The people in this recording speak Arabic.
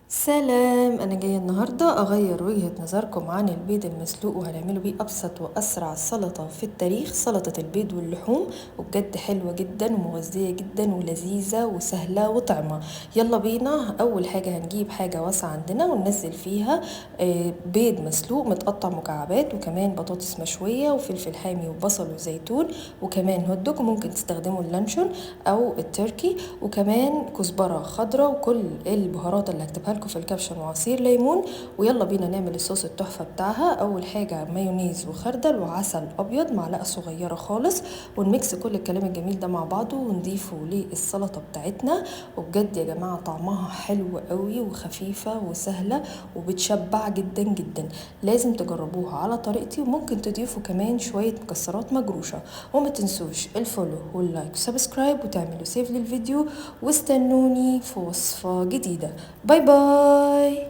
سلام، انا جايه النهارده اغير وجهه نظركم عن البيض المسلوق وهنعمله بيه ابسط واسرع سلطه في التاريخ، سلطه البيض واللحوم. وبجد حلوه جدا ومغذيه جدا ولذيذه وسهله وطعمه. يلا بينا. اول حاجه هنجيب حاجه واسعه عندنا وننزل فيها بيض مسلوق متقطع مكعبات، وكمان بطاطس مشويه وفلفل حامي وبصل وزيتون، وكمان هوت دوج ممكن تستخدموا اللانشون او التركي، وكمان كزبره خضراء، وكل البهارات اللي هكتبها لكم في الكابشن، وعصير ليمون. ويلا بينا نعمل الصوص التحفه بتاعها. اول حاجه مايونيز وخردل وعسل ابيض معلقه صغيره خالص، ونميكس كل الكلام الجميل ده مع بعضه ونضيفه للسلطه بتاعتنا. وبجد يا جماعه طعمها حلو قوي وخفيفه وسهله وبتشبع جدا جدا. لازم تجربوها على طريقتي، وممكن تضيفوا كمان شويه مكسرات مجروشه. وما تنسوش الفولو واللايك وسبسكرايب وتعملوا سيف للفيديو، واستنوني في وصفة جديدة. باي باي.